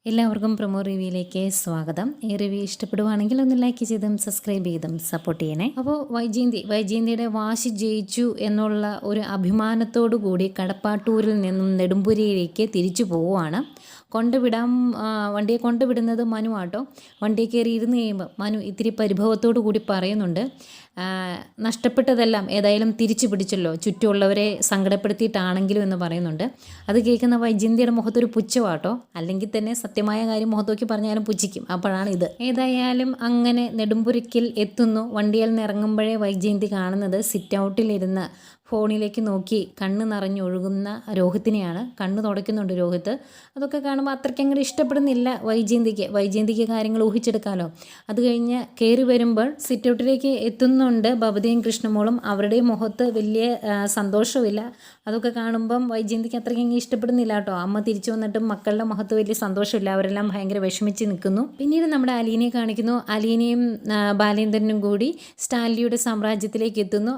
എല്ലാവർക്കും പ്രൊമോ റിവ്യൂയിലേക്ക് സ്വാഗതം. ഈ റിവ്യൂ ഇഷ്ടപ്പെടുവാണെങ്കിൽ ഒന്ന് ലൈക്ക് ചെയ്തും സബ്സ്ക്രൈബ് ചെയ്തും സപ്പോർട്ട് ചെയ്യണേ. അപ്പോൾ വൈജയന്തിയുടെ വാശി ജയിച്ചു എന്നുള്ള ഒരു അഭിമാനത്തോടു കൂടി കടപ്പാട്ടൂരിൽ നിന്നും നെടുമ്പുരയിലേക്ക് തിരിച്ചു പോവുകയാണ്. വണ്ടിയെ കൊണ്ടുവിടുന്നത് മനു ആട്ടോ. വണ്ടിയിൽ കയറി ഇരുന്ന് കഴിയുമ്പോൾ മനു ഇത്തിരി പരിഭവത്തോടു കൂടി പറയുന്നുണ്ട്, നഷ്ടപ്പെട്ടതെല്ലാം ഏതായാലും തിരിച്ചു പിടിച്ചല്ലോ, ചുറ്റുമുള്ളവരെ സങ്കടപ്പെടുത്തിയിട്ടാണെങ്കിലും എന്ന് പറയുന്നുണ്ട്. അത് കേൾക്കുന്ന വൈജയന്തിയുടെ മുഖത്തൊരു പുച്ഛമാട്ടോ. അല്ലെങ്കിൽ തന്നെ സത്യമായ കാര്യം മുഖത്തോക്കി പറഞ്ഞാലും പുച്ഛിക്കും. അപ്പോഴാണ് ഇത്. ഏതായാലും അങ്ങനെ നെടുമ്പുരയ്ക്കിൽ എത്തുന്നു. വണ്ടിയിൽ നിന്ന് ഇറങ്ങുമ്പോഴേ വൈജയന്തി കാണുന്നത് സിറ്റ് ഔട്ടിലിരുന്ന് ഫോണിലേക്ക് നോക്കി കണ്ണ് നിറഞ്ഞൊഴുകുന്ന രോഹിത്തിനെയാണ്. കണ്ണ് തുടയ്ക്കുന്നുണ്ട് രോഹിത്ത്. അതൊക്കെ കാണുമ്പോൾ അത്രയ്ക്ക് അങ്ങോട്ട് ഇഷ്ടപ്പെടുന്നില്ല വൈജയന്തിക്ക് കാര്യങ്ങൾ ഊഹിച്ചെടുക്കാമല്ലോ. അത് കഴിഞ്ഞ് കയറി വരുമ്പോൾ സിറ്റ് ഔട്ടിലേക്ക് എത്തുന്നുണ്ട് ഭവതിയും കൃഷ്ണമോളും. അവരുടെ മുഖത്ത് വലിയ സന്തോഷമില്ല. അതൊക്കെ കാണുമ്പം വൈജയന്തിക്ക് അത്രയ്ക്ക് ഇഷ്ടപ്പെടുന്നില്ല കേട്ടോ. അമ്മ തിരിച്ചു വന്നിട്ടും മക്കളുടെ മുഖത്ത് വലിയ സന്തോഷമില്ല. അവരെല്ലാം ഭയങ്കര വിഷമിച്ച് നിൽക്കുന്നു. പിന്നീട് നമ്മുടെ അലീനയെ കാണിക്കുന്നു. അലീനയും ബാലേന്ദ്രനും കൂടി സ്റ്റാൻലിയുടെ സാമ്രാജ്യത്തിലേക്ക് എത്തുന്നു.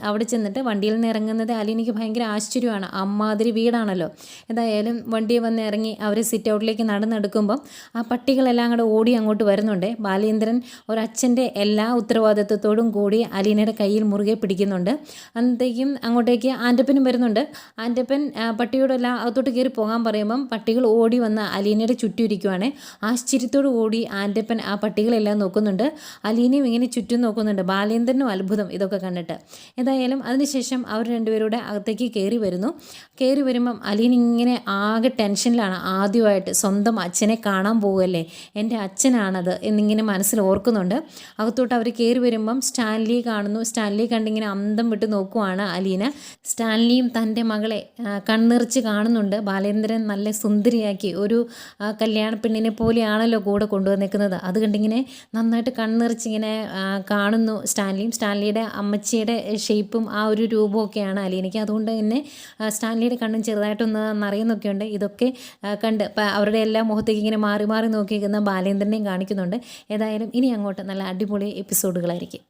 അവിടെ ചെന്നിട്ട് വണ്ടിയിൽ നിന്ന് ഇറങ്ങുന്നത് അലീനയ്ക്ക് ഭയങ്കര ആശ്ചര്യമാണ്. അമ്മാതിരി വീടാണല്ലോ. ഏതായാലും വണ്ടിയിൽ വന്ന് ഇറങ്ങി അവർ സിറ്റ് ഔട്ടിലേക്ക് നടന്നെടുക്കുമ്പം ആ പട്ടികളെല്ലാം കൂടെ ഓടി അങ്ങോട്ട് വരുന്നുണ്ട്. ബാലേന്ദ്രൻ ഒരച്ഛൻ്റെ എല്ലാ ഉത്തരവാദിത്വത്തോടും കൂടി അലീനയുടെ കയ്യിൽ മുറുകെ പിടിക്കുന്നുണ്ട്. അന്നത്തേക്കും അങ്ങോട്ടേക്ക് ആൻ്റപ്പനും വരുന്നുണ്ട്. ആൻ്റപ്പൻ പട്ടിയോടെല്ലാം അകത്തോട്ട് കയറി പോകാൻ പറയുമ്പം പട്ടികൾ ഓടി വന്ന് അലീനയുടെ ചുറ്റും ഇരിക്കുവാണ്. ആശ്ചര്യത്തോടു കൂടി ആൻ്റപ്പൻ ആ പട്ടികളെല്ലാം നോക്കുന്നുണ്ട്. അലീനയും ഇങ്ങനെ ചുറ്റും നോക്കുന്നുണ്ട്. ബാലേന്ദ്രനും അത്ഭുതം ഇതൊക്കെ കണ്ടിട്ട്. ഏതായാലും അതിനുശേഷം അവർ രണ്ടുപേരുടെ അകത്തേക്ക് കയറി വരുന്നു. കയറി വരുമ്പം അലീന ഇങ്ങനെ ആകെ ടെൻഷനിലാണ്. ആദ്യമായിട്ട് സ്വന്തം അച്ഛനെ കാണാൻ പോവുകയല്ലേ, എൻ്റെ അച്ഛനാണത് എന്നിങ്ങനെ മനസ്സിൽ ഓർക്കുന്നുണ്ട്. അകത്തോട്ട് അവർ കയറി വരുമ്പം സ്റ്റാൻലി കാണുന്നു. സ്റ്റാൻലി കണ്ടിങ്ങനെ അന്തം വിട്ട് നോക്കുവാണ് അലീന. സ്റ്റാൻലിയും തൻ്റെ മകളെ കണ്ണിറിച്ച് കാണുന്നുണ്ട്. ബാലേന്ദ്രൻ നല്ല സുന്ദരിയാക്കി ഒരു കല്യാണ പെണ്ണിനെ പോലെയാണല്ലോ കൂടെ കൊണ്ടുവന്നേക്കുന്നത്. അത് കണ്ടിങ്ങനെ നന്നായിട്ട് കണ്ണിറിച്ചിങ്ങനെ കാണുന്നു സ്റ്റാൻലിയും. സ്റ്റാൻലിയുടെ അമ്മച്ചിയുടെ ഷേപ്പും ആ ഒരു രൂപമൊക്കെയാണ് അലീനയ്ക്ക്. അതുകൊണ്ട് തന്നെ സ്റ്റാൻലിയുടെ കണ്ണും ചെറുതായിട്ടൊന്ന് നിറയുന്നൊക്കെയുണ്ട്. ഇതൊക്കെ കണ്ട് അവരുടെ എല്ലാ മുഖത്തേക്ക് ഇങ്ങനെ മാറി മാറി നോക്കിയിരിക്കുന്ന ബാലേന്ദ്രനെയും കാണിക്കുന്നുണ്ട്. ഏതായാലും ഇനി അങ്ങോട്ട് നല്ല അടിപൊളി എപ്പിസോഡുകളായിരിക്കും.